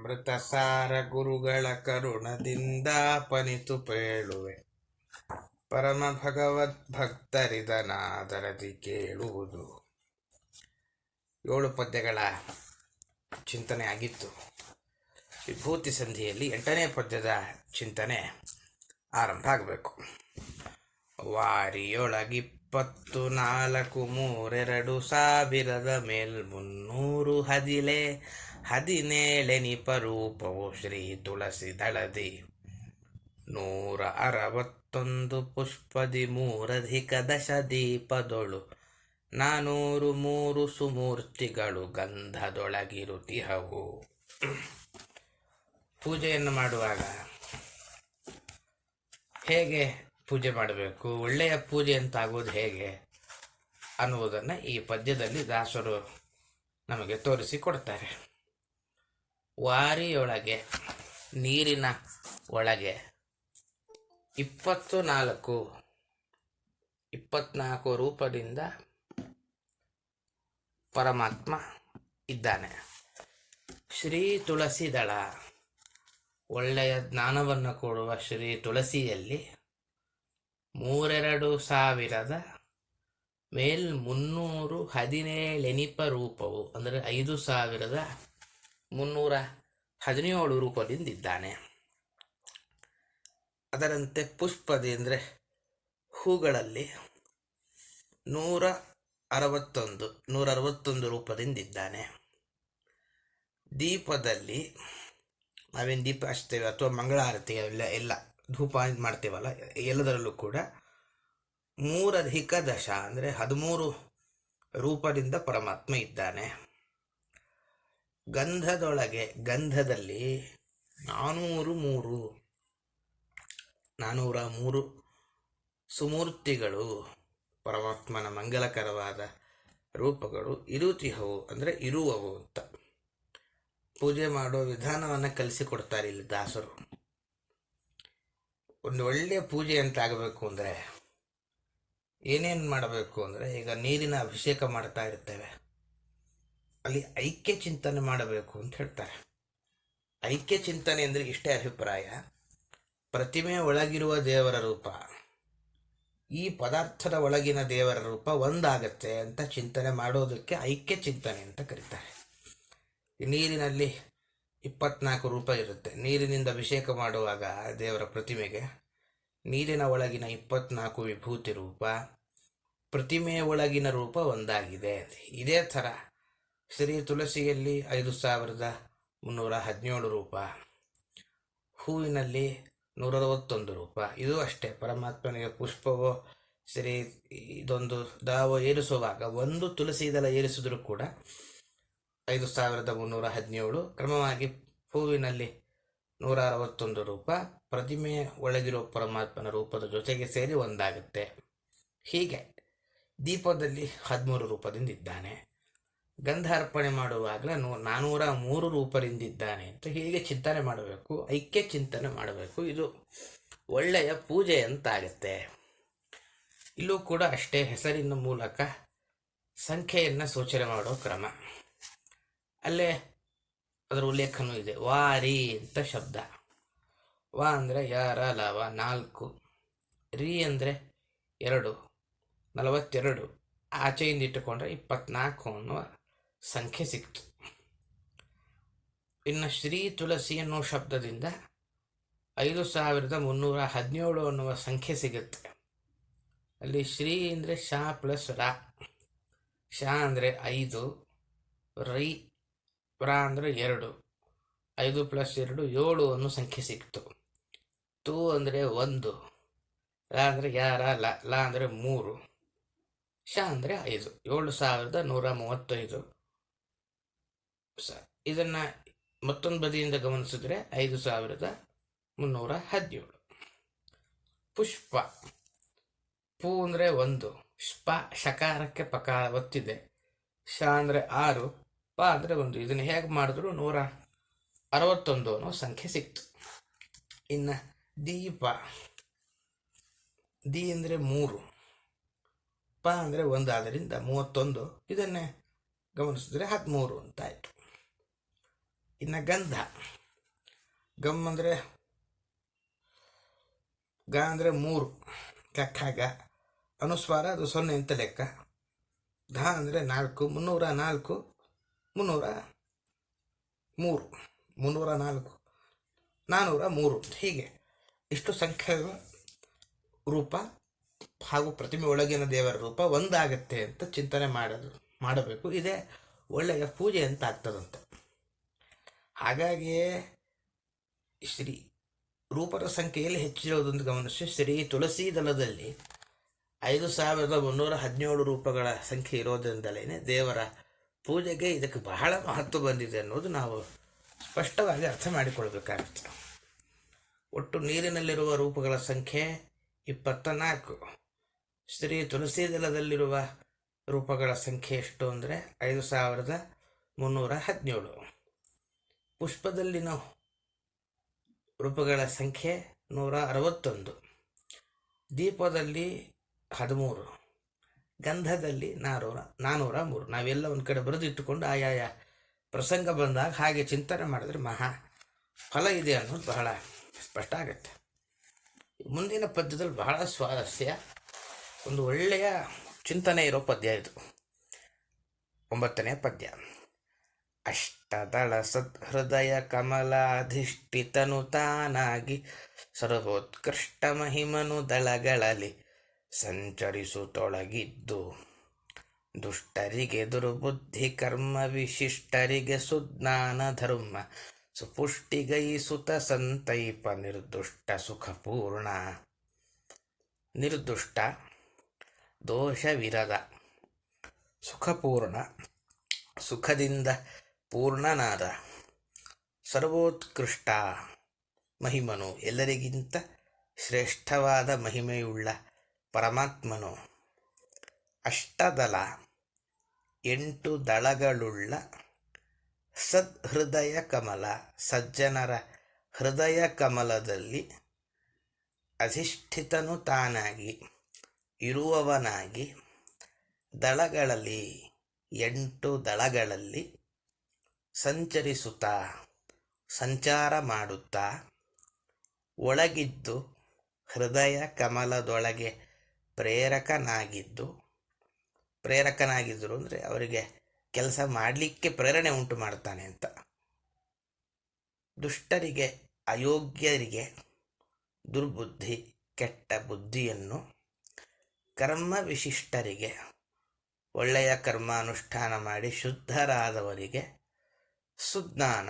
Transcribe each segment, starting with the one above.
ಅಮೃತಸಾರ ಗುರುಗಳ ಕರುಣದಿಂದ ಪನಿತು ಪೇಳುವೆ. ಪರಮ ಭಗವದ್ಭಕ್ತರಿದನಾದರದಿ ಕೇಳುವುದು. 7 ಪದ್ಯಗಳ ಚಿಂತನೆ ಆಗಿತ್ತು. ವಿಭೂತಿ ಸಂಧಿಯಲ್ಲಿ 8ನೇ ಪದ್ಯದ ಚಿಂತನೆ ಆರಂಭ ಆಗಬೇಕು. ವಾರಿಯೊಳಗಿಪ್ಪತ್ತು 4,3,2,000 ಮೇಲ್ 300 17 ಶ್ರೀ ತುಳಸಿ ದಳದಿ 161 ಪುಷ್ಪದಿ 3 ದೀಪದೊಳು 403 ಸುಮೂರ್ತಿಗಳು ಗಂಧದೊಳಗಿರುತಿಹವು. ಪೂಜೆಯನ್ನು ಮಾಡುವಾಗ ಹೇಗೆ ಪೂಜೆ ಮಾಡಬೇಕು, ಒಳ್ಳೆಯ ಪೂಜೆ ಅಂತಾಗೋದು ಹೇಗೆ ಅನ್ನುವುದನ್ನು ಈ ಪದ್ಯದಲ್ಲಿ ದಾಸರು ನಮಗೆ ತೋರಿಸಿಕೊಡ್ತಾರೆ. ವಾರಿಯೊಳಗೆ, ನೀರಿನ ಒಳಗೆ 24 ರೂಪದಿಂದ ಪರಮಾತ್ಮ ಇದ್ದಾನೆ. ಶ್ರೀ ತುಳಸಿ ದಳ, ಒಳ್ಳೆಯ ಜ್ಞಾನವನ್ನು ಕೊಡುವ ಶ್ರೀ ತುಳಸಿಯಲ್ಲಿ 3,2,000 ಮೇಲ್ 317 ರೂಪವು ಅಂದರೆ 5,317 ರೂಪದಿಂದಿದ್ದಾನೆ. ಅದರಂತೆ ಪುಷ್ಪದಿ ಅಂದರೆ ಹೂಗಳಲ್ಲಿ 161 ರೂಪದಿಂದಿದ್ದಾನೆ. ದೀಪದಲ್ಲಿ ನಾವೇನು ದೀಪ ಹಚ್ತೇವೆ ಅಥವಾ ಮಂಗಳಾರತಿ ಎಲ್ಲ ಧೂಪ ಮಾಡ್ತೇವಲ್ಲ, ಎಲ್ಲದರಲ್ಲೂ ಕೂಡ 3+10 ಅಂದರೆ 13 ರೂಪದಿಂದ ಪರಮಾತ್ಮ ಇದ್ದಾನೆ. ಗಂಧದೊಳಗೆ, ಗಂಧದಲ್ಲಿ 403 ಸುಮೂರ್ತಿಗಳು, ಪರಮಾತ್ಮನ ಮಂಗಲಕರವಾದ ರೂಪಗಳು ಇರುತಿಹವು ಅಂದರೆ ಇರುವವು ಅಂತ ಪೂಜೆ ಮಾಡೋ ವಿಧಾನವನ್ನು ಕಲಿಸಿಕೊಡ್ತಾರೆ ಇಲ್ಲಿ ದಾಸರು. ಒಂದು ಒಳ್ಳೆಯ ಪೂಜೆ ಅಂತ ಆಗಬೇಕು ಅಂದರೆ ಏನೇನು ಮಾಡಬೇಕು ಅಂದರೆ, ಈಗ ನೀರಿನ ಅಭಿಷೇಕ ಮಾಡ್ತಾ ಇರ್ತೇವೆ, ಅಲ್ಲಿ ಐಕ್ಯ ಚಿಂತನೆ ಮಾಡಬೇಕು ಅಂತ ಹೇಳ್ತಾರೆ. ಐಕ್ಯ ಚಿಂತನೆ ಅಂದರೆ ಇಷ್ಟೇ ಅಭಿಪ್ರಾಯ, ಪ್ರತಿಮೆ ಒಳಗಿರುವ ದೇವರ ರೂಪ ಈ ಪದಾರ್ಥದ ಒಳಗಿನ ದೇವರ ರೂಪ ಒಂದಾಗತ್ತೆ ಅಂತ ಚಿಂತನೆ ಮಾಡೋದಕ್ಕೆ ಐಕ್ಯ ಚಿಂತನೆ ಅಂತ ಕರೀತಾರೆ. ನೀರಿನಲ್ಲಿ 24 ರೂಪ ಇರುತ್ತೆ. ನೀರಿನಿಂದ ಅಭಿಷೇಕ ಮಾಡುವಾಗ ದೇವರ ಪ್ರತಿಮೆಗೆ ನೀರಿನ ಒಳಗಿನ 24 ವಿಭೂತಿ ರೂಪ, ಪ್ರತಿಮೆಯ ಒಳಗಿನ ರೂಪ ಒಂದಾಗಿದೆ. ಇದೇ ಥರ ಶ್ರೀ ತುಳಸಿಯಲ್ಲಿ 5,317 ರೂಪ, ಹೂವಿನಲ್ಲಿ 161 ರೂಪ. ಇದು ಅಷ್ಟೇ, ಪರಮಾತ್ಮನಿಗೆ ಪುಷ್ಪವೋ ಇದೊಂದು ದಾವೋ ಏರಿಸುವಾಗ ಒಂದು ತುಳಸಿ ದಳ ಏರಿಸಿದ್ರು ಕೂಡ 5,317, ಕ್ರಮವಾಗಿ ಹೂವಿನಲ್ಲಿ 161 ರೂಪ, ಪ್ರತಿಮೆಯ ಒಳಗಿರೋ ಪರಮಾತ್ಮನ ರೂಪದ ಜೊತೆಗೆ ಸೇರಿ ಒಂದಾಗುತ್ತೆ. ಹೀಗೆ ದೀಪದಲ್ಲಿ 13 ರೂಪದಿಂದಿದ್ದಾನೆ. ಗಂಧ ಅರ್ಪಣೆ ಮಾಡುವಾಗಲೇ 403 ರೂಪದಿಂದಿದ್ದಾನೆ ಅಂತ ಹೀಗೆ ಚಿಂತನೆ ಮಾಡಬೇಕು, ಐಕ್ಯ ಚಿಂತನೆ ಮಾಡಬೇಕು. ಇದು ಒಳ್ಳೆಯ ಪೂಜೆ ಅಂತಾಗತ್ತೆ. ಇಲ್ಲೂ ಕೂಡ ಅಷ್ಟೇ, ಹೆಸರಿನ ಮೂಲಕ ಸಂಖ್ಯೆಯನ್ನು ಸೂಚನೆ ಮಾಡೋ ಕ್ರಮ. ಅಲ್ಲೇ ಅದರ ಉಲ್ಲೇಖನೂ ಇದೆ. ವಾರಿ ಅಂತ ಶಬ್ದ. ವಾ ಅಂದರೆ ಯಾರ ಲವ 4, ರೀ ಅಂದರೆ 2, 42, ಆಚೆಯಿಂದ ಇಟ್ಟುಕೊಂಡ್ರೆ 24 ಅನ್ನುವ ಸಂಖ್ಯೆ ಸಿಕ್ತು. ಇನ್ನು ಶ್ರೀ ತುಳಸಿ ಅನ್ನೋ ಶಬ್ದದಿಂದ 5,317 ಅನ್ನುವ ಸಂಖ್ಯೆ ಸಿಗುತ್ತೆ. ಅಲ್ಲಿ ಶ್ರೀ ಅಂದರೆ ಶಾ ಪ್ಲಸ್ ರಾ, ಶಾ ಅಂದರೆ 5, ರೈ ರಾ ಅಂದರೆ 2, 5 + 2 7 ಅನ್ನೋ ಸಂಖ್ಯೆ ಸಿಕ್ತು. ತು ಅಂದರೆ 1, ರಾ ಅಂದರೆ ಯಾರ ಲಾ ಅಂದರೆ 3, ಶಾ ಅಂದರೆ 5, 7,135. ಇದನ್ನು ಮತ್ತೊಂದು ಬದಿಯಿಂದ ಗಮನಿಸಿದ್ರೆ 5,317. ಪುಷ್ಪ, ಪೂ ಅಂದರೆ 1, ಶ್ಪ ಶಕಾರಕ್ಕೆ ಪಕಾರ ಒತ್ತಿದೆ, ಶ ಅಂದರೆ 6, ಪ ಅಂದರೆ 1. ಇದನ್ನು ಹೇಗೆ ಮಾಡಿದ್ರು 161 ಅನ್ನೋ ಸಂಖ್ಯೆ ಸಿಕ್ತು. ಇನ್ನು ದೀಪ, ದಿ ಅಂದರೆ 3, ಪ ಅಂದರೆ 1, ಆದ್ದರಿಂದ 31. ಇದನ್ನೇ ಗಮನಿಸಿದ್ರೆ 13 ಅಂತ ಆಯಿತು. ಇನ್ನು ಗಂಧ. ಗಮ್ ಅಂದರೆ ಗ ಅಂದರೆ 3, ಕಕ್ಕಾಗ ಅನುಸ್ವಾರ, ಅದು 0 ಅಂತ ಲೆಕ್ಕ. ಧ ಅಂದರೆ 4, 304, 303, 304, 403. ಹೀಗೆ ಇಷ್ಟು ಸಂಖ್ಯೆಗಳ ರೂಪ ಹಾಗೂ ಪ್ರತಿಮೆ ಒಳಗಿನ ದೇವರ ರೂಪ ಒಂದಾಗತ್ತೆ ಅಂತ ಚಿಂತನೆ ಮಾಡಬೇಕು. ಇದೇ ಒಳ್ಳೆಯ ಪೂಜೆ ಅಂತ ಆಗ್ತದಂತೆ. ಹಾಗಾಗಿಯೇ ಶ್ರೀ ರೂಪದ ಸಂಖ್ಯೆಯಲ್ಲಿ ಹೆಚ್ಚಿರೋದೊಂದು ಗಮನಿಸಿ, ಶ್ರೀ ತುಳಸಿ ದಳದಲ್ಲಿ 5317 ರೂಪಗಳ ಸಂಖ್ಯೆ ಇರೋದ್ರಿಂದಲೇ ದೇವರ ಪೂಜೆಗೆ ಇದಕ್ಕೆ ಬಹಳ ಮಹತ್ವ ಬಂದಿದೆ ಅನ್ನೋದು ನಾವು ಸ್ಪಷ್ಟವಾಗಿ ಅರ್ಥ ಮಾಡಿಕೊಳ್ಬೇಕಾಗುತ್ತೆ. ಒಟ್ಟು ನೀರಿನಲ್ಲಿರುವ ರೂಪಗಳ ಸಂಖ್ಯೆ 24. ಶ್ರೀ ತುಳಸಿ ದಳದಲ್ಲಿರುವ ರೂಪಗಳ ಸಂಖ್ಯೆ ಎಷ್ಟು ಅಂದರೆ 5317. ಪುಷ್ಪದಲ್ಲಿನ ರೂಪಗಳ ಸಂಖ್ಯೆ 161. ದೀಪದಲ್ಲಿ 13. ಗಂಧದಲ್ಲಿ 403. ನಾವೆಲ್ಲ ಒಂದು ಕಡೆ ಬರೆದಿಟ್ಟುಕೊಂಡು ಆಯಾಯ ಪ್ರಸಂಗ ಬಂದಾಗ ಹಾಗೆ ಚಿಂತನೆ ಮಾಡಿದ್ರೆ ಮಹಾ ಫಲ ಇದೆ ಅನ್ನೋದು ಬಹಳ ಸ್ಪಷ್ಟ ಆಗುತ್ತೆ. ಮುಂದಿನ ಪದ್ಯದಲ್ಲಿ ಬಹಳ ಸ್ವಾರಸ್ಯ, ಒಂದು ಒಳ್ಳೆಯ ಚಿಂತನೆ ಇರೋ ಪದ್ಯ ಇದು. 9ನೇ ಪದ್ಯ. ಅಷ್ಟದಳ ಸದ್ಹೃದಯ ಕಮಲಾಧಿಷ್ಠಿತನು ತಾನಾಗಿ ಸರ್ವೋತ್ಕೃಷ್ಟ ಮಹಿಮನು ದಳಗಳಲ್ಲಿ ಸಂಚರಿಸುತ್ತೊಳಗಿದ್ದು, ದುಷ್ಟರಿಗೆ ದುರ್ಬುದ್ಧಿ ಕರ್ಮ ವಿಶಿಷ್ಟರಿಗೆ ಸುಜ್ಞಾನ ಧರ್ಮ ಸುಪುಷ್ಟಿಗೈಸುತ ಸಂತೈಪ ನಿರ್ದುಷ್ಟ ಸುಖಪೂರ್ಣ. ನಿರ್ದುಷ್ಟ ದೋಷವಿರದ ಸುಖಪೂರ್ಣ, ಸುಖದಿಂದ ಪೂರ್ಣನಾದ ಸರ್ವೋತ್ಕೃಷ್ಟ ಮಹಿಮನು, ಎಲ್ಲರಿಗಿಂತ ಶ್ರೇಷ್ಠವಾದ ಮಹಿಮೆಯುಳ್ಳ ಪರಮಾತ್ಮನು. ಅಷ್ಟದಳ 8 ದಳಗಳುಳ್ಳ ಸದ್ಹೃದಯ ಕಮಲ, ಸಜ್ಜನರ ಹೃದಯ ಕಮಲದಲ್ಲಿ ಅಧಿಷ್ಠಿತನು ತಾನಾಗಿ ಇರುವವನಾಗಿ, ದಳಗಳಲ್ಲಿ 8 ದಳಗಳಲ್ಲಿ ಸಂಚರಿಸುತ್ತಾ ಸಂಚಾರ ಮಾಡುತ್ತಾ, ಒಳಗಿದ್ದು ಹೃದಯ ಕಮಲದೊಳಗೆ ಪ್ರೇರಕನಾಗಿದ್ದರು ಅಂದರೆ ಅವರಿಗೆ ಕೆಲಸ ಮಾಡಲಿಕ್ಕೆ ಪ್ರೇರಣೆ ಉಂಟು ಮಾಡ್ತಾನೆ ಅಂತ. ದುಷ್ಟರಿಗೆ, ಅಯೋಗ್ಯರಿಗೆ ದುರ್ಬುದ್ಧಿ, ಕೆಟ್ಟ ಬುದ್ಧಿಯನ್ನು, ಕರ್ಮ ವಿಶಿಷ್ಟರಿಗೆ ಒಳ್ಳೆಯ ಕರ್ಮಾನುಷ್ಠಾನ ಮಾಡಿ ಶುದ್ಧರಾದವರಿಗೆ ಸುಜ್ಞಾನ,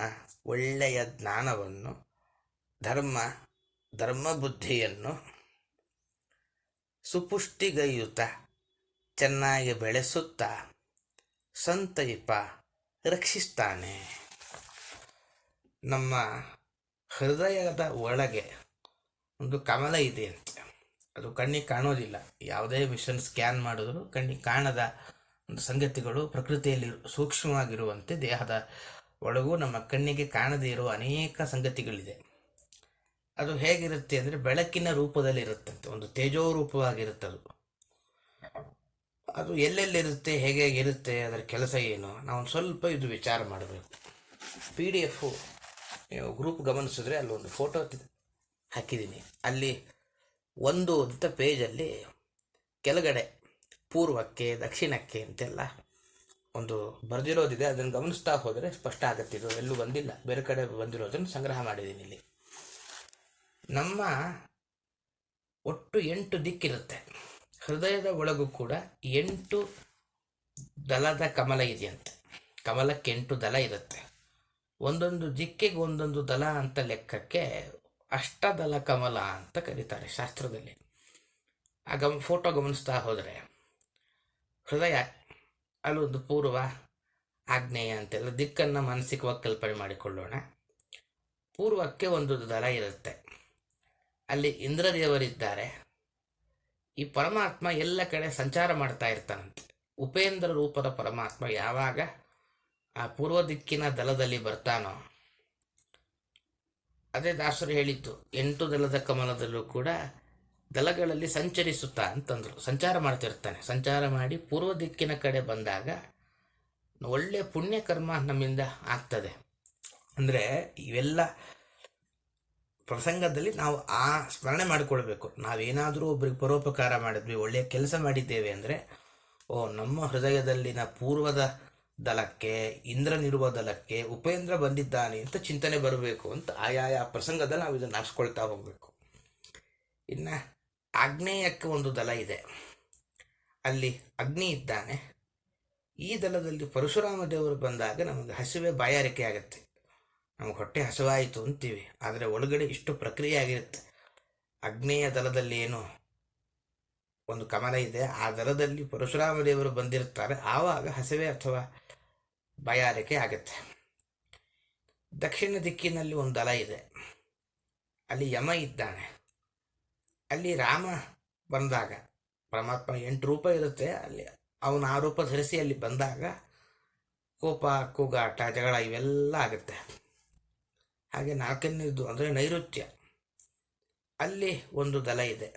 ಒಳ್ಳೆಯ ಜ್ಞಾನವನ್ನು, ಧರ್ಮ ಬುದ್ಧಿಯನ್ನು, ಸುಪುಷ್ಟಿಗೈಯುತ ಚೆನ್ನಾಗಿ ಬೆಳೆಸುತ್ತಾ, ಸಂತೈಪ ರಕ್ಷಿಸ್ತಾನೆ. ನಮ್ಮ ಹೃದಯದ ಒಳಗೆ ಒಂದು ಕಮಲ ಇದೆ ಅಂತೆ. ಅದು ಕಣ್ಣಿಗೆ ಕಾಣೋದಿಲ್ಲ. ಯಾವುದೇ ಮಿಷನ್ ಸ್ಕ್ಯಾನ್ ಮಾಡಿದ್ರು ಕಣ್ಣಿಗೆ ಕಾಣದ ಒಂದು ಸಂಗತಿಗಳು ಪ್ರಕೃತಿಯಲ್ಲಿ ಸೂಕ್ಷ್ಮವಾಗಿರುವಂತೆ ದೇಹದ ಒಳಗೂ ನಮ್ಮ ಕಣ್ಣಿಗೆ ಕಾಣದೇ ಇರುವ ಅನೇಕ ಸಂಗತಿಗಳಿದೆ. ಅದು ಹೇಗಿರುತ್ತೆ ಅಂದರೆ ಬೆಳಕಿನ ರೂಪದಲ್ಲಿ ಇರುತ್ತಂತೆ, ಒಂದು ತೇಜೋರೂಪವಾಗಿರುತ್ತದು. ಅದು ಎಲ್ಲೆಲ್ಲಿರುತ್ತೆ, ಹೇಗಿರುತ್ತೆ, ಅದರ ಕೆಲಸ ಏನು, ನಾವು ಒಂದು ಸ್ವಲ್ಪ ಇದು ವಿಚಾರ ಮಾಡಬೇಕು. PDF ನೀವು ಗ್ರೂಪ್ ಗಮನಿಸಿದ್ರೆ ಅಲ್ಲೊಂದು ಫೋಟೋ ಹಾಕಿದ್ದೀನಿ. ಅಲ್ಲಿ 1 ಅಂತ ಪೇಜಲ್ಲಿ ಕೆಳಗಡೆ ಪೂರ್ವಕ್ಕೆ ದಕ್ಷಿಣಕ್ಕೆ ಅಂತೆಲ್ಲ ಒಂದು ಬರೆದಿರೋದಿದೆ. ಅದನ್ನು ಗಮನಿಸ್ತಾ ಹೋದರೆ ಸ್ಪಷ್ಟ ಆಗುತ್ತೆ. ಇದು ಎಲ್ಲೂ ಬಂದಿಲ್ಲ, ಬೇರೆ ಕಡೆ ಬಂದಿರೋದನ್ನು ಸಂಗ್ರಹ ಮಾಡಿದ್ದೀನಿ ಇಲ್ಲಿ. ನಮ್ಮ ಒಟ್ಟು 8 ದಿಕ್ಕಿರುತ್ತೆ. ಹೃದಯದ ಒಳಗೂ ಕೂಡ 8 ದಳದ ಕಮಲ ಇದೆಯಂತೆ. ಕಮಲಕ್ಕೆ 8 ದಳ ಇರುತ್ತೆ. ಒಂದೊಂದು ದಿಕ್ಕಿಗೆ ಒಂದೊಂದು ದಳ ಅಂತ ಲೆಕ್ಕಕ್ಕೆ ಅಷ್ಟದಳ ಕಮಲ ಅಂತ ಕರೀತಾರೆ ಶಾಸ್ತ್ರದಲ್ಲಿ. ಫೋಟೋ ಗಮನಿಸ್ತಾ ಹೋದರೆ ಹೃದಯ ಅಲ್ಲೊಂದು ಪೂರ್ವ, ಆಗ್ನೇಯ ಅಂತೆಲ್ಲ ದಿಕ್ಕನ್ನು ಮಾನಸಿಕವಾಗಿ ಕಲ್ಪನೆ ಮಾಡಿಕೊಳ್ಳೋಣ. ಪೂರ್ವಕ್ಕೆ ಒಂದು ದಳ ಇರುತ್ತೆ. ಅಲ್ಲಿ ಇಂದ್ರದೇವರಿದ್ದಾರೆ. ಈ ಪರಮಾತ್ಮ ಎಲ್ಲ ಕಡೆ ಸಂಚಾರ ಮಾಡ್ತಾ ಇರ್ತಾನಂತೆ. ಉಪೇಂದ್ರ ರೂಪದ ಪರಮಾತ್ಮ ಯಾವಾಗ ಆ ಪೂರ್ವ ದಿಕ್ಕಿನ ದಳದಲ್ಲಿ ಬರ್ತಾನೋ, ಅದೇ ದಾಸರು ಹೇಳಿದ್ದು 8 ದಳದ ಕಮಲದಲ್ಲೂ ಕೂಡ ದಳಗಳಲ್ಲಿ ಸಂಚರಿಸುತ್ತಾ ಅಂತಂದರು. ಸಂಚಾರ ಮಾಡ್ತಿರ್ತಾನೆ. ಸಂಚಾರ ಮಾಡಿ ಪೂರ್ವ ದಿಕ್ಕಿನ ಕಡೆ ಬಂದಾಗ ಒಳ್ಳೆಯ ಪುಣ್ಯಕರ್ಮ ನಮ್ಮಿಂದ ಆಗ್ತದೆ. ಅಂದರೆ ಇವೆಲ್ಲ ಪ್ರಸಂಗದಲ್ಲಿ ನಾವು ಆ ಸ್ಮರಣೆ ಮಾಡಿಕೊಳ್ಬೇಕು. ನಾವೇನಾದರೂ ಒಬ್ರಿಗೆ ಪರೋಪಕಾರ ಮಾಡಿದ್ವಿ, ಒಳ್ಳೆಯ ಕೆಲಸ ಮಾಡಿದ್ದೇವೆ ಅಂದರೆ, ಓ, ನಮ್ಮ ಹೃದಯದಲ್ಲಿನ ಪೂರ್ವದ ದಳಕ್ಕೆ, ಇಂದ್ರನಿರುವ ದಳಕ್ಕೆ ಉಪೇಂದ್ರ ಬಂದಿದ್ದಾನೆ ಅಂತ ಚಿಂತನೆ ಬರಬೇಕು ಅಂತ ಆಯಾಯ ಪ್ರಸಂಗದಲ್ಲಿ ನಾವು ಇದನ್ನು ಹಾರಿಸ್ಕೊಳ್ತಾ ಹೋಗಬೇಕು. ಇನ್ನು ಆಗ್ನೇಯಕ್ಕೆ ಒಂದು ದಳ ಇದೆ, ಅಲ್ಲಿ ಅಗ್ನಿ ಇದ್ದಾನೆ. ಈ ದಳದಲ್ಲಿ ಪರಶುರಾಮ ದೇವರು ಬಂದಾಗ ನಮಗೆ ಹಸಿವೆ ಬಾಯಾರಿಕೆ ಆಗುತ್ತೆ, ನಮಗೆ ಹೊಟ್ಟೆ ಹಸಿವಾಯಿತು ಅಂತೀವಿ. ಆದರೆ ಒಳಗಡೆ ಇಷ್ಟು ಪ್ರಕ್ರಿಯೆ ಆಗಿರುತ್ತೆ. ಆಗ್ನೇಯ ದಳದಲ್ಲಿ ಏನು ಒಂದು ಕಮಲ ಇದೆ, ಆ ದಳದಲ್ಲಿ ಪರಶುರಾಮ ದೇವರು ಬಂದಿರ್ತಾರೆ, ಆವಾಗ ಹಸಿವೆ ಅಥವಾ ಬಾಯಾರಿಕೆ ಆಗುತ್ತೆ. ದಕ್ಷಿಣ ದಿಕ್ಕಿನಲ್ಲಿ ಒಂದು ದಳ ಇದೆ, ಅಲ್ಲಿ ಯಮ ಇದ್ದಾನೆ. ಅಲ್ಲಿ ರಾಮ ಬಂದಾಗ, ಪರಮಾತ್ಮ 8 ರೂಪ ಇರುತ್ತೆ, ಅಲ್ಲಿ ಅವನ ಆ ರೂಪ ಧರಿಸಿ ಅಲ್ಲಿ ಬಂದಾಗ ಕೋಪ, ಕೂಗಾಟ, ಜಗಳ ಇವೆಲ್ಲ ಆಗುತ್ತೆ. ಹಾಗೆ 4ನೇದು ಅಂದರೆ ನೈಋತ್ಯ, ಅಲ್ಲಿ ಒಂದು ದಳ ಇದೆ.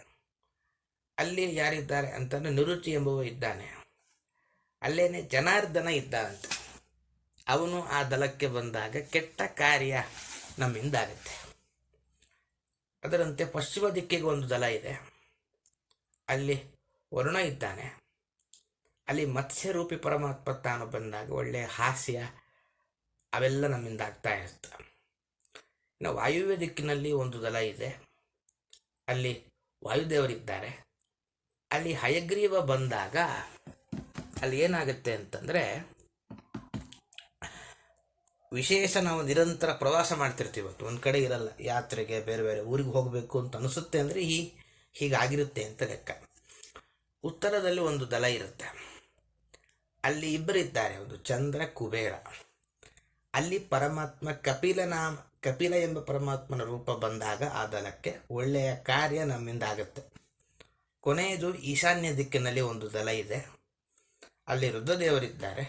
ಅಲ್ಲಿ ಯಾರಿದ್ದಾರೆ ಅಂತಂದರೆ ನಿರುಚಿ ಎಂಬುವ ಇದ್ದಾನೆ. ಅಲ್ಲೇನೆ ಜನಾರ್ದನ ಇದ್ದಾನಂತೆ. ಅವನು ಆ ದಳಕ್ಕೆ ಬಂದಾಗ ಕೆಟ್ಟ ಕಾರ್ಯ ನಮ್ಮಿಂದಾಗುತ್ತೆ. ಅದರಂತೆ ಪಶ್ಚಿಮ ದಿಕ್ಕಿಗೆ ಒಂದು ದಳ ಇದೆ, ಅಲ್ಲಿ ವರುಣ ಇದ್ದಾನೆ. ಅಲ್ಲಿ ಮತ್ಸ್ಯರೂಪಿ ಪರಮಾತ್ಮ ತಾನು ಬಂದಾಗ ಒಳ್ಳೆಯ ಹಾಸ್ಯ ಅವೆಲ್ಲ ನಮ್ಮಿಂದ ಆಗ್ತಾ ಇರುತ್ತೆ. ಇನ್ನು ವಾಯುವ್ಯ ದಿಕ್ಕಿನಲ್ಲಿ ಒಂದು ದಳ ಇದೆ, ಅಲ್ಲಿ ವಾಯುದೇವರಿದ್ದಾರೆ. ಅಲ್ಲಿ ಹಯಗ್ರೀವ ಬಂದಾಗ ಅಲ್ಲಿ ಏನಾಗುತ್ತೆ ಅಂತಂದರೆ, ವಿಶೇಷ ನಾವು ನಿರಂತರ ಪ್ರವಾಸ ಮಾಡ್ತಿರ್ತೀವಿ, ಒಂದು ಕಡೆ ಇರಲ್ಲ, ಯಾತ್ರೆಗೆ ಬೇರೆ ಬೇರೆ ಊರಿಗೆ ಹೋಗಬೇಕು ಅಂತ ಅನಿಸುತ್ತೆ ಅಂದರೆ ಹೀಗಾಗಿರುತ್ತೆ ಅಂತ ಲೆಕ್ಕ. ಉತ್ತರದಲ್ಲಿ ಒಂದು ದಳ ಇರುತ್ತೆ, ಅಲ್ಲಿ ಇಬ್ಬರಿದ್ದಾರೆ, ಒಂದು ಚಂದ್ರ, ಕುಬೇರ. ಅಲ್ಲಿ ಪರಮಾತ್ಮ ಕಪಿಲ ಎಂಬ ಪರಮಾತ್ಮನ ರೂಪ ಬಂದಾಗ ಆ ದಳಕ್ಕೆ ಒಳ್ಳೆಯ ಕಾರ್ಯ ನಮ್ಮಿಂದ ಆಗುತ್ತೆ. ಕೊನೆಯದು ಈಶಾನ್ಯ ದಿಕ್ಕಿನಲ್ಲಿ ಒಂದು ದಳ ಇದೆ, ಅಲ್ಲಿ ರುದ್ರದೇವರಿದ್ದಾರೆ.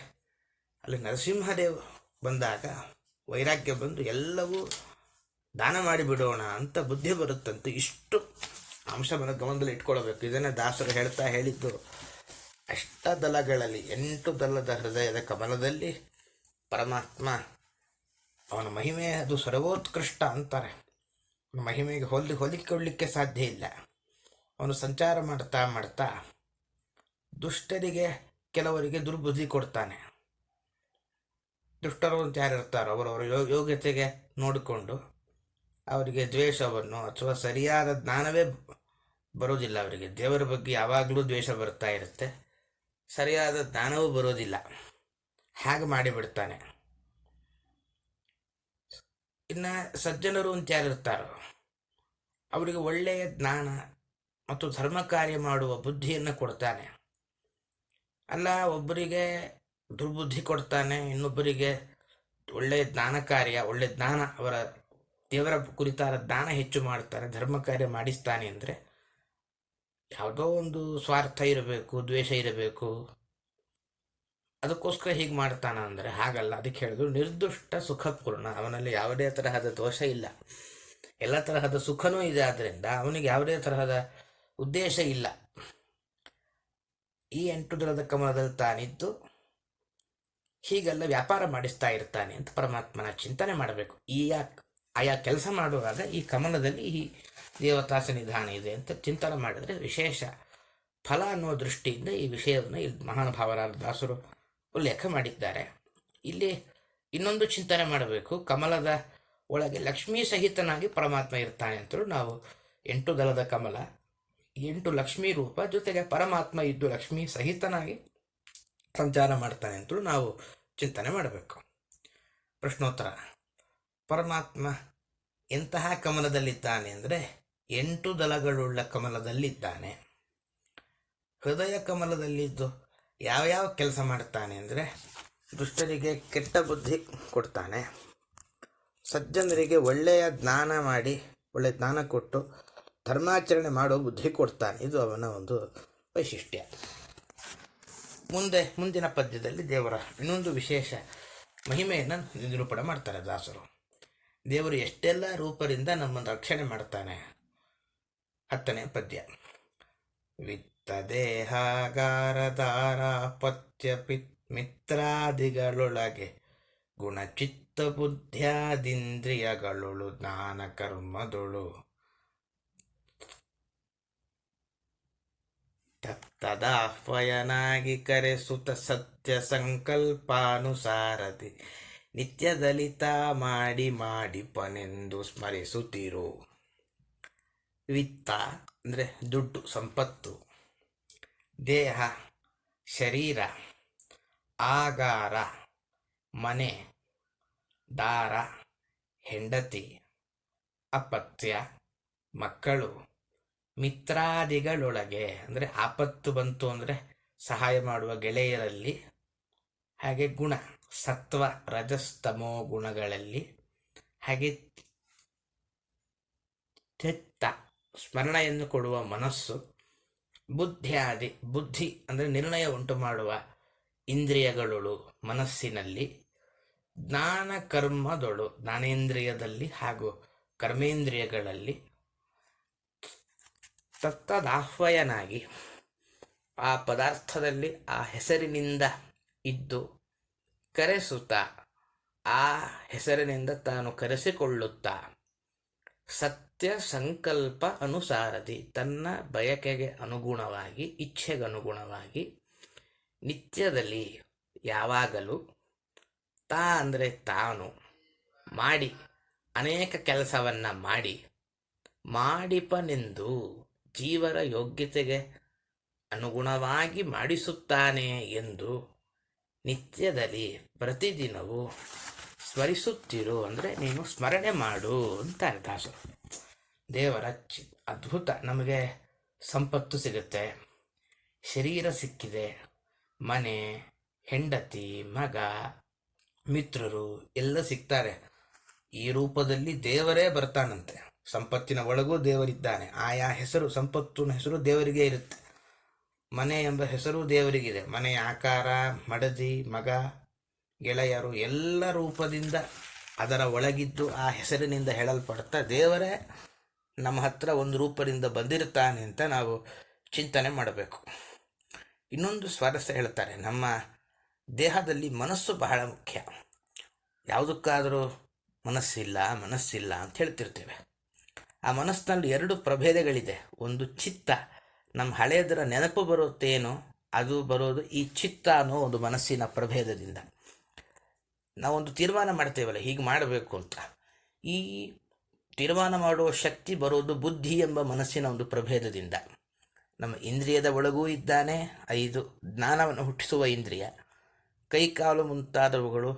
ಅಲ್ಲಿ ನರಸಿಂಹದೇವ ಬಂದಾಗ ವೈರಾಗ್ಯ ಬಂದು ಎಲ್ಲವೂ ದಾನ ಮಾಡಿಬಿಡೋಣ ಅಂತ ಬುದ್ಧಿ ಬರುತ್ತಂತೆ. ಇಷ್ಟು ಅಂಶವನ್ನು ಗಮನದಲ್ಲಿ ಇಟ್ಕೊಳ್ಬೇಕು. ಇದನ್ನೇ ದಾಸರು ಹೇಳಿದ್ದು, ಅಷ್ಟದಳಗಳಲ್ಲಿ 8 ದಳದ ಹೃದಯದ ಕಮಲದಲ್ಲಿ ಪರಮಾತ್ಮ, ಅವನ ಮಹಿಮೆ ಅದು ಸರ್ವೋತ್ಕೃಷ್ಟ ಅಂತಾರೆ. ಮಹಿಮೆಗೆ ಹೋಲಿಕೊಳ್ಳಲಿಕ್ಕೆ ಸಾಧ್ಯ ಇಲ್ಲ. ಅವನು ಸಂಚಾರ ಮಾಡ್ತಾ ಮಾಡ್ತಾ ದುಷ್ಟರಿಗೆ ಕೆಲವರಿಗೆ ದುರ್ಬುದ್ಧಿ ಕೊಡ್ತಾನೆ. ದುಷ್ಟರು ಅಂತ ಯಾರಿರ್ತಾರೋ ಅವರವರ ಯೋಗ್ಯತೆಗೆ ನೋಡಿಕೊಂಡು ಅವರಿಗೆ ದ್ವೇಷವನ್ನು ಅಥವಾ ಸರಿಯಾದ ಜ್ಞಾನವೇ ಬರೋದಿಲ್ಲ. ಅವರಿಗೆ ದೇವರ ಬಗ್ಗೆ ಯಾವಾಗಲೂ ದ್ವೇಷ ಬರ್ತಾ ಇರುತ್ತೆ, ಸರಿಯಾದ ಜ್ಞಾನವೂ ಬರೋದಿಲ್ಲ. ಹಾಗೆ ಮಾಡಿಬಿಡ್ತಾನೆ. ಇನ್ನು ಸಜ್ಜನರು ಅಂತ ಯಾರಿರ್ತಾರೋ ಅವರಿಗೆ ಒಳ್ಳೆಯ ಜ್ಞಾನ ಮತ್ತು ಧರ್ಮ ಕಾರ್ಯ ಮಾಡುವ ಬುದ್ಧಿಯನ್ನು ಕೊಡ್ತಾನೆ. ಅಲ್ಲ, ಒಬ್ಬರಿಗೆ ದುರ್ಬುದ್ಧಿ ಕೊಡ್ತಾನೆ, ಇನ್ನೊಬ್ಬರಿಗೆ ಒಳ್ಳೆಯ ಜ್ಞಾನ ಕಾರ್ಯ, ಒಳ್ಳೆಯ ಜ್ಞಾನ, ಅವರ ದೇವರ ಕುರಿತಾದ ಜ್ಞಾನ ಹೆಚ್ಚು ಮಾಡ್ತಾರೆ, ಧರ್ಮ ಕಾರ್ಯ ಮಾಡಿಸ್ತಾನೆ. ಅಂದರೆ ಯಾವುದೋ ಒಂದು ಸ್ವಾರ್ಥ ಇರಬೇಕು, ದ್ವೇಷ ಇರಬೇಕು, ಅದಕ್ಕೋಸ್ಕರ ಹೀಗೆ ಮಾಡ್ತಾನ ಅಂದರೆ ಹಾಗಲ್ಲ. ಅದಕ್ಕೆ ಹೇಳಿದ್ರು ನಿರ್ದುಷ್ಟ ಸುಖಪೂರ್ಣ, ಅವನಲ್ಲಿ ಯಾವುದೇ ತರಹದ ದೋಷ ಇಲ್ಲ, ಎಲ್ಲ ತರಹದ ಸುಖನೂ ಇದೆ. ಆದ್ದರಿಂದ ಅವನಿಗೆ ಯಾವುದೇ ತರಹದ ಉದ್ದೇಶ ಇಲ್ಲ. ಈ 8 ದಳದ ಕಮಲದಲ್ಲಿ ತಾನಿದ್ದು ಹೀಗೆಲ್ಲ ವ್ಯಾಪಾರ ಮಾಡಿಸ್ತಾ ಇರ್ತಾನೆ ಅಂತ ಪರಮಾತ್ಮನ ಚಿಂತನೆ ಮಾಡಬೇಕು. ಆಯಾ ಕೆಲಸ ಮಾಡುವಾಗ ಈ ಕಮಲದಲ್ಲಿ ಈ ದೇವತಾ ಸನ್ನಿಧಾನ ಇದೆ ಅಂತ ಚಿಂತನೆ ಮಾಡಿದರೆ ವಿಶೇಷ ಫಲ ಅನ್ನೋ ದೃಷ್ಟಿಯಿಂದ ಈ ವಿಷಯವನ್ನು ಇಲ್ಲಿ ಮಹಾನುಭಾವರಾದ ದಾಸರು ಉಲ್ಲೇಖ ಮಾಡಿದ್ದಾರೆ. ಇಲ್ಲಿ ಇನ್ನೊಂದು ಚಿಂತನೆ ಮಾಡಬೇಕು, ಕಮಲದ ಒಳಗೆ ಲಕ್ಷ್ಮೀ ಸಹಿತನಾಗಿ ಪರಮಾತ್ಮ ಇರ್ತಾನೆ ಅಂತಲೂ ನಾವು 8 ದಳದ ಕಮಲ, 8 ಲಕ್ಷ್ಮೀ ರೂಪ, ಜೊತೆಗೆ ಪರಮಾತ್ಮ ಇದ್ದು ಲಕ್ಷ್ಮೀ ಸಹಿತನಾಗಿ ಸಂಚಾರ ಮಾಡ್ತಾನೆ ಅಂತಲೂ ನಾವು ಚಿಂತನೆ ಮಾಡಬೇಕು. ಪ್ರಶ್ನೋತ್ತರ: ಪರಮಾತ್ಮ ಎಂತಹ ಕಮಲದಲ್ಲಿದ್ದಾನೆ ಅಂದರೆ 8 ದಳಗಳುಳ್ಳ ಕಮಲದಲ್ಲಿದ್ದಾನೆ. ಹೃದಯ ಕಮಲದಲ್ಲಿದ್ದು ಯಾವ್ಯಾವ ಕೆಲಸ ಮಾಡ್ತಾನೆ ಅಂದರೆ, ದುಷ್ಟರಿಗೆ ಕೆಟ್ಟ ಬುದ್ಧಿ ಕೊಡ್ತಾನೆ, ಸಜ್ಜನರಿಗೆ ಒಳ್ಳೆಯ ಜ್ಞಾನ ಮಾಡಿ ಒಳ್ಳೆಯ ಜ್ಞಾನ ಕೊಟ್ಟು ಧರ್ಮಾಚರಣೆ ಮಾಡೋ ಬುದ್ಧಿ ಕೊಡ್ತಾನೆ. ಇದು ಅವನ ಒಂದು ವೈಶಿಷ್ಟ್ಯ. ಮುಂದಿನ ಪದ್ಯದಲ್ಲಿ ದೇವರ ಇನ್ನೊಂದು ವಿಶೇಷ ಮಹಿಮೆಯನ್ನು ನಿರೂಪಣೆ ಮಾಡ್ತಾರೆ ದಾಸರು. ದೇವರು ಎಷ್ಟೆಲ್ಲ ರೂಪದಿಂದ ನಮ್ಮನ್ನು ರಕ್ಷಣೆ ಮಾಡ್ತಾನೆ. 10ನೇ ಪದ್ಯ: ವಿತ್ತ ದೇಹಾಗಾರಧಾರ ಪತ್ಯ ಮಿತ್ರಾದಿಗಳೊಳಗೆ ಗುಣಚಿತ್ತ ಬುದ್ಧ್ಯಾದಿಂದ್ರಿಯಗಳು ಜ್ಞಾನ ಕರ್ಮದೊಳು ತತ್ತದಾಹ್ವಯನಾಗಿ ಕರೆಸುತ್ತ ಸತ್ಯ ಸಂಕಲ್ಪಾನುಸಾರದಿ ನಿತ್ಯದಲಿತ ಮಾಡಿ ಮಾಡಿಪನೆಂದು ಸ್ಮರಿಸುತ್ತಿರು. ವಿತ್ತ ಅಂದರೆ ದುಡ್ಡು, ಸಂಪತ್ತು, ದೇಹ, ಶರೀರ, ಆಗಾರ, ಮನೆ, ದಾರ, ಹೆಂಡತಿ, ಅಪತ್ಯ, ಮಕ್ಕಳು, ಮಿತ್ರಾದಿಗಳೊಳಗೆ ಅಂದರೆ ಆಪತ್ತು ಬಂತು ಅಂದರೆ ಸಹಾಯ ಮಾಡುವ ಗೆಳೆಯರಲ್ಲಿ, ಹಾಗೆ ಗುಣ ಸತ್ವ ರಜಸ್ತಮೋ ಗುಣಗಳಲ್ಲಿ, ಹಾಗೆ ಚಿತ್ತ ಸ್ಮರಣೆಯನ್ನು ಕೊಡುವ ಮನಸ್ಸು, ಬುದ್ಧಿಯಾದಿ ಬುದ್ಧಿ ಅಂದರೆ ನಿರ್ಣಯ ಉಂಟು ಮಾಡುವ ಇಂದ್ರಿಯಗಳು ಮನಸ್ಸಿನಲ್ಲಿ, ಜ್ಞಾನ ಕರ್ಮದೊಳು ಜ್ಞಾನೇಂದ್ರಿಯದಲ್ಲಿ ಹಾಗೂ ಕರ್ಮೇಂದ್ರಿಯಗಳಲ್ಲಿ, ತತ್ತದಾಹ್ವಯನಾಗಿ ಆ ಪದಾರ್ಥದಲ್ಲಿ ಆ ಹೆಸರಿನಿಂದ ಇದ್ದು ಕರೆಸುತ್ತಾ ಆ ಹೆಸರಿನಿಂದ ತಾನು ಕರೆಸಿಕೊಳ್ಳುತ್ತಾ ಸತ್ಯ ಸಂಕಲ್ಪ ಅನುಸಾರದಿ ತನ್ನ ಬಯಕೆಗೆ ಅನುಗುಣವಾಗಿ ಇಚ್ಛೆಗನುಗುಣವಾಗಿ ನಿತ್ಯದಲ್ಲಿ ಯಾವಾಗಲೂ ತಾ ಅಂದರೆ ತಾನು ಮಾಡಿ ಅನೇಕ ಕೆಲಸವನ್ನು ಮಾಡಿಪನೆಂದು ಜೀವರ ಯೋಗ್ಯತೆಗೆ ಅನುಗುಣವಾಗಿ ಮಾಡಿಸುತ್ತಾನೆ ಎಂದು ನಿತ್ಯದಲ್ಲಿ ಪ್ರತಿದಿನವೂ ಸ್ಮರಿಸುತ್ತಿರು ಅಂದರೆ ನೀನು ಸ್ಮರಣೆ ಮಾಡು ಅಂತಾರೆ ದಾಸರು. ದೇವರ ಅದ್ಭುತ. ನಮಗೆ ಸಂಪತ್ತು ಸಿಗುತ್ತೆ, ಶರೀರ ಸಿಕ್ಕಿದೆ, ಮನೆ, ಹೆಂಡತಿ, ಮಗ, ಮಿತ್ರರು ಎಲ್ಲ ಸಿಗ್ತಾರೆ. ಈ ರೂಪದಲ್ಲಿ ದೇವರೇ ಬರ್ತಾನಂತೆ. ಸಂಪತ್ತಿನ ಒಳಗೂ ದೇವರಿದ್ದಾನೆ. ಆಯಾ ಹೆಸರು, ಸಂಪತ್ತಿನ ಹೆಸರು ದೇವರಿಗೆ ಇರುತ್ತೆ. ಮನೆ ಎಂಬ ಹೆಸರು ದೇವರಿಗಿದೆ. ಮನೆಯ ಆಕಾರ, ಮಡದಿ, ಮಗ, ಗೆಳೆಯರು ಎಲ್ಲ ರೂಪದಿಂದ ಅದರ ಒಳಗಿದ್ದು ಆ ಹೆಸರಿನಿಂದ ಹೇಳಲ್ಪಡ್ತಾ ದೇವರೇ ನಮ್ಮ ಹತ್ರ ಒಂದು ರೂಪದಿಂದ ಬಂದಿರ್ತಾನೆ ಅಂತ ನಾವು ಚಿಂತನೆ ಮಾಡಬೇಕು. ಇನ್ನೊಂದು ಸ್ವಾರಸ್ಯ ಹೇಳ್ತಾರೆ, ನಮ್ಮ ದೇಹದಲ್ಲಿ ಮನಸ್ಸು ಬಹಳ ಮುಖ್ಯ. ಯಾವುದಕ್ಕಾದರೂ ಮನಸ್ಸಿಲ್ಲ ಅಂತ ಹೇಳ್ತಿರ್ತೇವೆ. ಆ ಮನಸ್ಸಿನಲ್ಲಿ ಎರಡು ಪ್ರಭೇದಗಳಿದೆ. ಒಂದು ಚಿತ್ತ, ನಮ್ಮ ಹಳೆಯದರ ನೆನಪು ಬರುತ್ತೇನೋ ಅದು ಬರೋದು ಈ ಚಿತ್ತ ಅನ್ನೋ ಒಂದು ಮನಸ್ಸಿನ ಪ್ರಭೇದದಿಂದ. ನಾವೊಂದು ತೀರ್ಮಾನ ಮಾಡ್ತೇವಲ್ಲ ಹೀಗೆ ಮಾಡಬೇಕು ಅಂತ, ಈ ತೀರ್ಮಾನ ಮಾಡುವ ಶಕ್ತಿ ಬರೋದು ಬುದ್ಧಿ ಎಂಬ ಮನಸ್ಸಿನ ಒಂದು ಪ್ರಭೇದದಿಂದ. ನಮ್ಮ ಇಂದ್ರಿಯದ ಒಳಗೂ ಇದ್ದಾನೆ. 5 ಜ್ಞಾನವನ್ನು ಹುಟ್ಟಿಸುವ ಇಂದ್ರಿಯ, ಕೈಕಾಲು ಮುಂತಾದವುಗಳು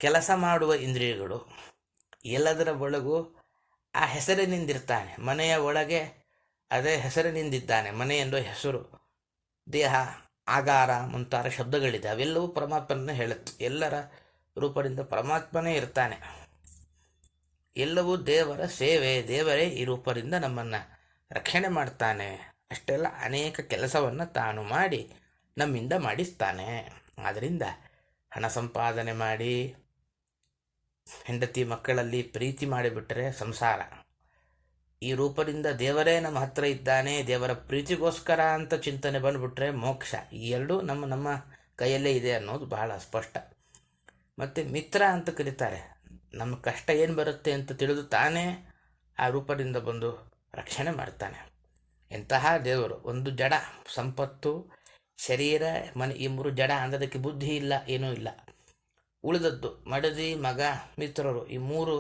ಕೆಲಸ ಮಾಡುವ ಇಂದ್ರಿಯಗಳು, ಎಲ್ಲದರ ಒಳಗೂ ಆ ಹೆಸರಿನಿಂದಿರ್ತಾನೆ. ಮನೆಯ ಒಳಗೆ ಅದೇ ಹೆಸರಿನಿಂದಿದ್ದಾನೆ. ಮನೆ ಎಂಬ ಹೆಸರು, ದೇಹ, ಆಗಾರ ಮುಂತಾದ ಶಬ್ದಗಳಿದೆ. ಅವೆಲ್ಲವೂ ಪರಮಾತ್ಮನೇ ಹೇಳುತ್ತೆ. ಎಲ್ಲರ ರೂಪದಿಂದ ಪರಮಾತ್ಮನೇ ಇರ್ತಾನೆ. ಎಲ್ಲವೂ ದೇವರ ಸೇವೆ. ದೇವರೇ ಈ ರೂಪದಿಂದ ನಮ್ಮನ್ನು ರಕ್ಷಣೆ ಮಾಡ್ತಾನೆ. ಅಷ್ಟೆಲ್ಲ ಅನೇಕ ಕೆಲಸವನ್ನು ತಾನು ಮಾಡಿ ನಮ್ಮಿಂದ ಮಾಡಿಸ್ತಾನೆ. ಆದ್ದರಿಂದ ಹಣ ಸಂಪಾದನೆ ಮಾಡಿ ಹೆಂಡತಿ ಮಕ್ಕಳಲ್ಲಿ ಪ್ರೀತಿ ಮಾಡಿಬಿಟ್ರೆ ಸಂಸಾರ. ಈ ರೂಪದಿಂದ ದೇವರೇ ನಮ್ಮ ಹತ್ರ ಇದ್ದಾನೆ, ದೇವರ ಪ್ರೀತಿಗೋಸ್ಕರ ಅಂತ ಚಿಂತನೆ ಬಂದುಬಿಟ್ರೆ ಮೋಕ್ಷ. ಈ ಎರಡೂ ನಮ್ಮ ಕೈಯಲ್ಲೇ ಇದೆ ಅನ್ನೋದು ಬಹಳ ಸ್ಪಷ್ಟ. ಮತ್ತು ಮಿತ್ರ ಅಂತ ಕರೀತಾರೆ. ನಮ್ಮ ಕಷ್ಟ ಏನು ಬರುತ್ತೆ ಅಂತ ತಿಳಿದು ತಾನೇ ಆ ರೂಪದಿಂದ ಬಂದು ರಕ್ಷಣೆ ಮಾಡ್ತಾನೆ. ಎಂತಹ ದೇವರು! ಒಂದು ಜಡ, ಸಂಪತ್ತು, ಶರೀರ, ಮನೆ, ಈ 3 ಜಡ ಅಂದರೆ ಅದಕ್ಕೆ ಬುದ್ಧಿ ಇಲ್ಲ, ಏನೂ ಇಲ್ಲ. ಉಳಿದದ್ದು ಮಡದಿ, ಮಗ, ಮಿತ್ರರು, ಈ 3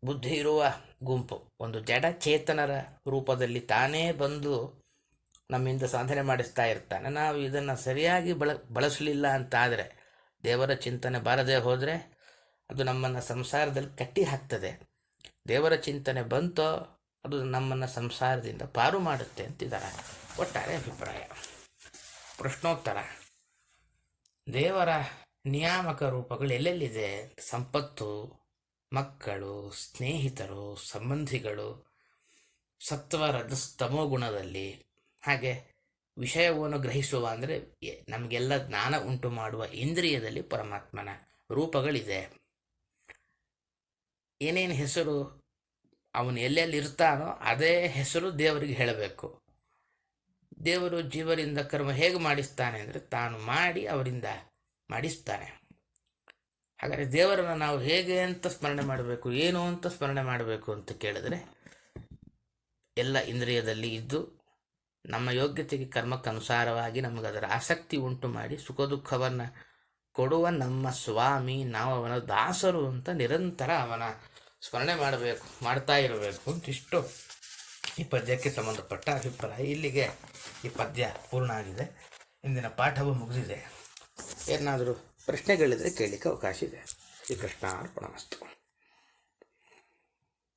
ಬುದ್ಧಿ ಇರುವ ಗುಂಪು. ಒಂದು ಜಡ ಚೇತನರ ರೂಪದಲ್ಲಿ ತಾನೇ ಬಂದು ನಮ್ಮಿಂದ ಸಾಧನೆ ಮಾಡಿಸ್ತಾ ಇರ್ತಾನೆ. ನಾವು ಇದನ್ನು ಸರಿಯಾಗಿ ಬಳಸಲಿಲ್ಲ ಅಂತಾದರೆ, ದೇವರ ಚಿಂತನೆ ಬಾರದೆ ಹೋದರೆ ಅದು ನಮ್ಮನ್ನು ಸಂಸಾರದಲ್ಲಿ ಕಟ್ಟಿ ಹಾಕ್ತದೆ. ದೇವರ ಚಿಂತನೆ ಬಂತೋ ಅದು ನಮ್ಮನ್ನು ಸಂಸಾರದಿಂದ ಪಾರು ಮಾಡುತ್ತೆ ಅಂತಿದ್ದಾರೆ ಒಟ್ಟಾರೆ ಅಭಿಪ್ರಾಯ. ಪ್ರಶ್ನೋತ್ತರ: ದೇವರ ನಿಯಾಮಕ ರೂಪಗಳು ಎಲ್ಲೆಲ್ಲಿದೆ? ಸಂಪತ್ತು, ಮಕ್ಕಳು, ಸ್ನೇಹಿತರು, ಸಂಬಂಧಿಗಳು, ಸತ್ವ ರಜಸ್ತಮೋ ಗುಣದಲ್ಲಿ, ಹಾಗೆ ವಿಷಯವನ್ನು ಗ್ರಹಿಸುವ ಅಂದರೆ ನಮಗೆಲ್ಲ ಜ್ಞಾನ ಉಂಟು ಮಾಡುವ ಇಂದ್ರಿಯದಲ್ಲಿ ಪರಮಾತ್ಮನ ರೂಪಗಳಿದೆ. ಏನೇನು ಹೆಸರು ಅವನು ಎಲ್ಲೆಲ್ಲಿ ಇರ್ತಾನೋ ಅದೇ ಹೆಸರು ದೇವರಿಗೆ ಹೇಳಬೇಕು. ದೇವರು ಜೀವರಿಂದ ಕರ್ಮ ಹೇಗೆ ಮಾಡಿಸ್ತಾನೆ ಅಂದರೆ ತಾನು ಮಾಡಿ ಅವರಿಂದ ಮಾಡಿಸ್ತಾನೆ. ಹಾಗಾದರೆ ದೇವರನ್ನು ನಾವು ಹೇಗೆ ಅಂತ ಸ್ಮರಣೆ ಮಾಡಬೇಕು, ಏನು ಅಂತ ಸ್ಮರಣೆ ಮಾಡಬೇಕು ಅಂತ ಕೇಳಿದರೆ, ಎಲ್ಲ ಇಂದ್ರಿಯದಲ್ಲಿ ಇದ್ದು ನಮ್ಮ ಯೋಗ್ಯತೆಗೆ ಕರ್ಮಕ್ಕನುಸಾರವಾಗಿ ನಮಗದರ ಆಸಕ್ತಿ ಉಂಟು ಮಾಡಿ ಸುಖ ದುಃಖವನ್ನು ಕೊಡುವ ನಮ್ಮ ಸ್ವಾಮಿ, ನಾವು ಅವನ ದಾಸರು ಅಂತ ನಿರಂತರ ಅವನ ಸ್ಮರಣೆ ಮಾಡಬೇಕು, ಮಾಡ್ತಾ ಇರಬೇಕು ಅಂತಿಷ್ಟು ಈ ಪದ್ಯಕ್ಕೆ ಸಂಬಂಧಪಟ್ಟ ಅಭಿಪ್ರಾಯ. ಇಲ್ಲಿಗೆ ಈ ಪದ್ಯ ಪೂರ್ಣ ಆಗಿದೆ. ಇಂದಿನ ಪಾಠವು ಮುಗಿದಿದೆ. ಏನಾದರೂ ಪ್ರಶ್ನೆಗಳಿದ್ರೆ ಕೇಳಲಿಕ್ಕೆ ಅವಕಾಶ ಇದೆ. ಶ್ರೀಕೃಷ್ಣ ಅರ್ಪಣಮಸ್ತು.